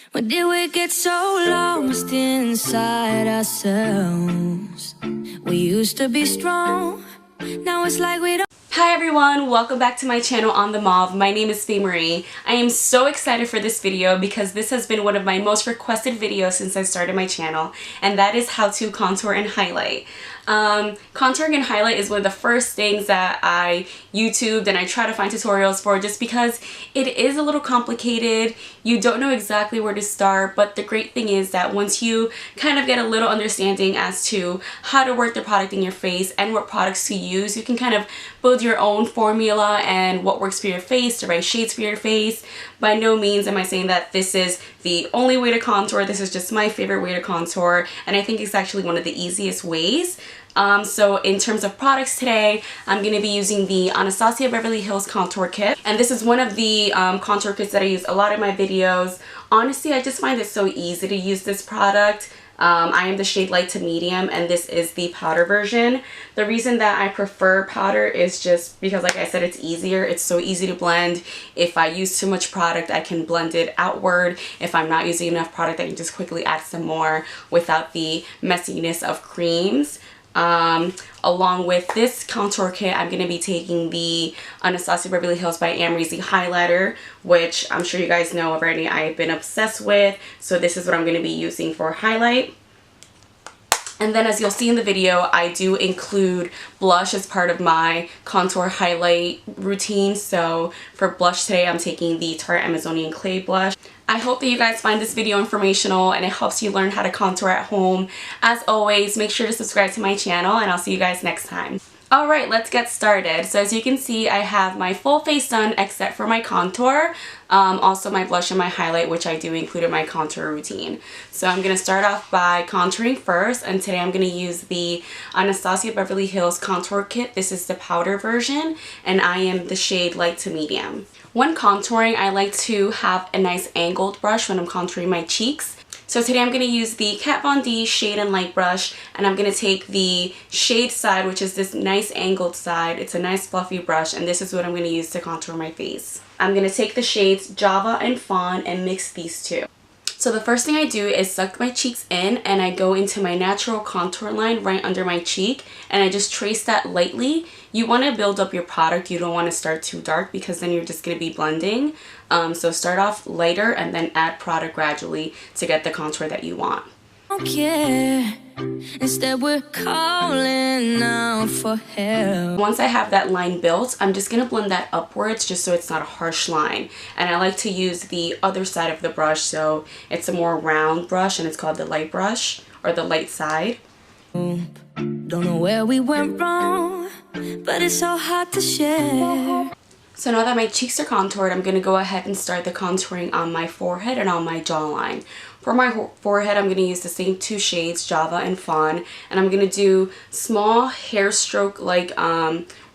When did we get so lost inside ourselves? We used to be strong, now it's like we don't. Hi everyone, welcome back to my channel On The Mauve. My name is Marie. I am so excited for this video because this has been one of my most requested videos since I started my channel, and that is how to contour and highlight. Contouring and highlight is one of the first things that I YouTubed and I try to find tutorials for just because it is a little complicated. You don't know exactly where to start, but the great thing is that once you kind of get a little understanding as to how to work the product in your face and what products to use, you can kind of build your own formula and what works for your face, the right shades for your face. By no means am I saying that this is the only way to contour. This is just my favorite way to contour, and I think it's actually one of the easiest ways. So in terms of products today, I'm going to be using the Anastasia Beverly Hills Contour Kit. And this is one of the contour kits that I use a lot in my videos. Honestly, I just find it so easy to use this product. I am the shade light to medium, and this is the powder version. The reason that I prefer powder is just because, like I said, it's easier. It's so easy to blend. If I use too much product, I can blend it outward. If I'm not using enough product, I can just quickly add some more without the messiness of creams. Along with this contour kit, I'm going to be taking the Anastasia Beverly Hills by Amrezy highlighter, which I'm sure you guys know already I've been obsessed with. So this is what I'm going to be using for highlight. And then as you'll see in the video, I do include blush as part of my contour highlight routine. So for blush today, I'm taking the Tarte Amazonian Clay blush. I hope that you guys find this video informational and it helps you learn how to contour at home. As always, make sure to subscribe to my channel, and I'll see you guys next time. Alright, let's get started. So as you can see, I have my full face done except for my contour. Also my blush and my highlight, which I do include in my contour routine. So I'm going to start off by contouring first, and today I'm going to use the Anastasia Beverly Hills Contour Kit. This is the powder version, and I am the shade light to medium. When contouring, I like to have a nice angled brush when I'm contouring my cheeks. So today I'm going to use the Kat Von D Shade and Light brush, and I'm going to take the shade side, which is this nice angled side. It's a nice fluffy brush, and this is what I'm going to use to contour my face. I'm going to take the shades Java and Fawn and mix these two. So the first thing I do is suck my cheeks in, and I go into my natural contour line right under my cheek, and I just trace that lightly. You want to build up your product. You don't want to start too dark because then you're just going to be blending. So start off lighter and then add product gradually to get the contour that you want. Yeah. Instead we're calling out for help. Once I have that line built, I'm just going to blend that upwards just so it's not a harsh line. And I like to use the other side of the brush, so it's a more round brush, and it's called the light brush, or the light side. Don't know where we went wrong, but it's so hard to share. So now that my cheeks are contoured, I'm going to go ahead and start the contouring on my forehead and on my jawline. For my forehead, I'm going to use the same two shades, Java and Fawn, and I'm going to do small hair stroke like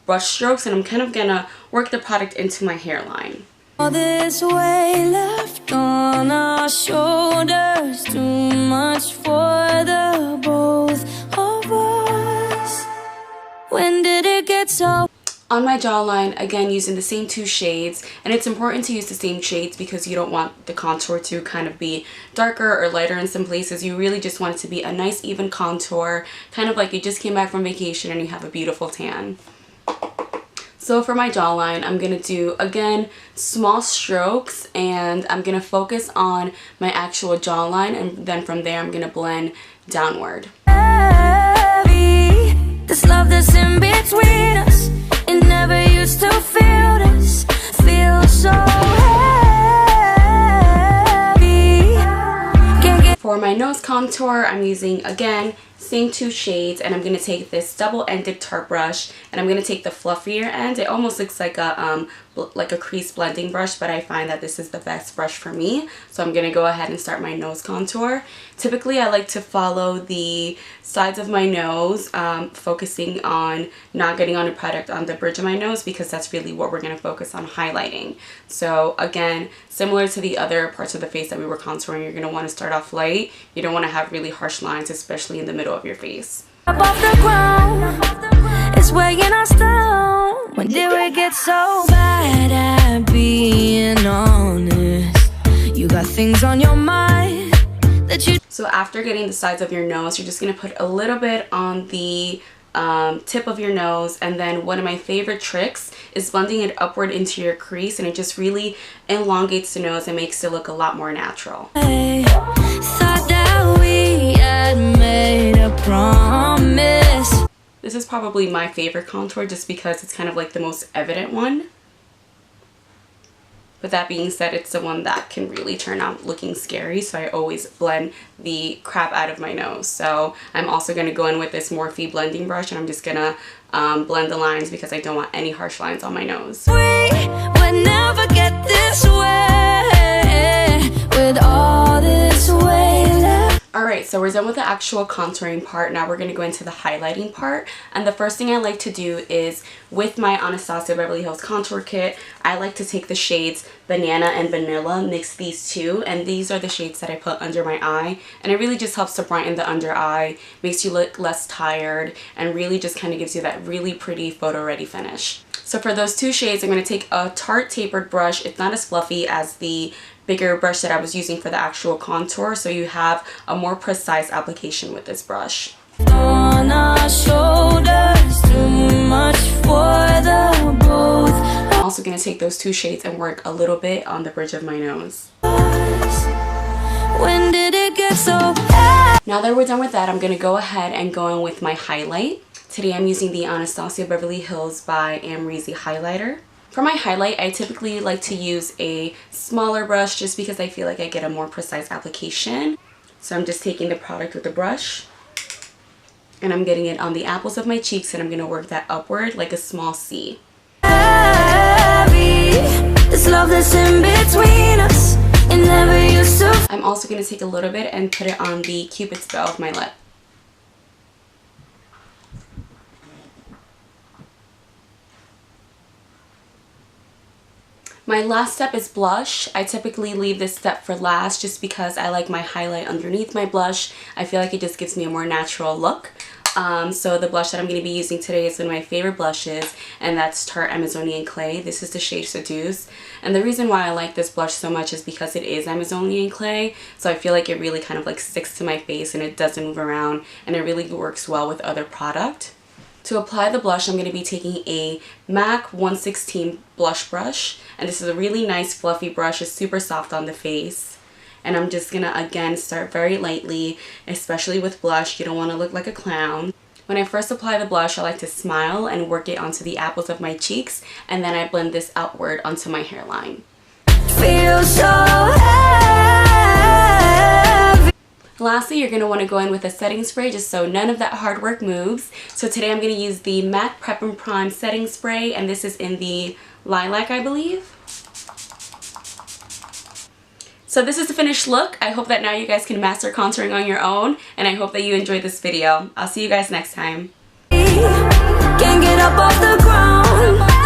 brush strokes, and I'm kind of going to work the product into my hairline. All this weight left on our shoulders, too much for the both of us. When did it get so? On my jawline, again using the same two shades, and it's important to use the same shades because you don't want the contour to kind of be darker or lighter in some places. You really just want it to be a nice even contour, kind of like you just came back from vacation and you have a beautiful tan. So for my jawline, I'm going to do, again, small strokes, and I'm going to focus on my actual jawline, and then from there I'm going to blend downward. This love that's in between us, it never used to feel this, feel so heavy. For my nose contour, I'm using, again, same two shades, and I'm going to take this double-ended Tarte brush, and I'm going to take the fluffier end. It almost looks like a crease blending brush, but I find that this is the best brush for me. So I'm going to go ahead and start my nose contour. Typically, I like to follow the sides of my nose, focusing on not getting on a product on the bridge of my nose, because that's really what we're going to focus on highlighting. So again, similar to the other parts of the face that we were contouring, you're going to want to start off light. You don't want to have really harsh lines, especially in the middle of your face. Above the ground, it's weighing us down. When did we get so bad at being honest? You got things on your mind that you... So after getting the sides of your nose, you're just going to put a little bit on the tip of your nose, and then one of my favorite tricks is blending it upward into your crease, and it just really elongates the nose and makes it look a lot more natural. Hey, thought that we had made a promise. This is probably my favorite contour just because it's kind of like the most evident one. But that being said, it's the one that can really turn out looking scary, so I always blend the crap out of my nose. So I'm also going to go in with this Morphe blending brush, and I'm just going to blend the lines because I don't want any harsh lines on my nose. We would never get this way with all this weight left. Alright, so we're done with the actual contouring part. Now we're going to go into the highlighting part. And the first thing I like to do is, with my Anastasia Beverly Hills contour kit, I like to take the shades Banana and Vanilla, mix these two, and these are the shades that I put under my eye. And it really just helps to brighten the under eye, makes you look less tired, and really just kind of gives you that really pretty photo ready finish. So for those two shades, I'm going to take a Tarte tapered brush. It's not as fluffy as the bigger brush that I was using for the actual contour, so you have a more precise application with this brush. On our shoulders, too much for the both. I'm also going to take those two shades and work a little bit on the bridge of my nose. When did it get so Now that we're done with that, I'm going to go ahead and go in with my highlight. Today I'm using the Anastasia Beverly Hills by Amrezy highlighter. For my highlight, I typically like to use a smaller brush just because I feel like I get a more precise application. So I'm just taking the product with the brush, and I'm getting it on the apples of my cheeks, and I'm going to work that upward like a small C. this love that's in between us, it never used to. I'm also going to take a little bit and put it on the Cupid's bow of my lip. My last step is blush. I typically leave this step for last just because I like my highlight underneath my blush. I feel like it just gives me a more natural look. So the blush that I'm going to be using today is one of my favorite blushes, and that's Tarte Amazonian Clay. This is the shade Seduce. And the reason why I like this blush so much is because it is Amazonian Clay, so I feel like it really kind of like sticks to my face and it doesn't move around, and it really works well with other product. To apply the blush, I'm going to be taking a MAC 116 blush brush, and this is a really nice fluffy brush. It's super soft on the face, and I'm just going to again start very lightly, especially with blush. You don't want to look like a clown. When I first apply the blush, I like to smile and work it onto the apples of my cheeks, and then I blend this outward onto my hairline. Feels so heavy. Lastly, you're going to want to go in with a setting spray just so none of that hard work moves. So today I'm going to use the MAC Prep and Prime setting spray, and this is in the Lilac, I believe. So this is the finished look. I hope that now you guys can master contouring on your own, and I hope that you enjoyed this video. I'll see you guys next time. Can't get up off the ground.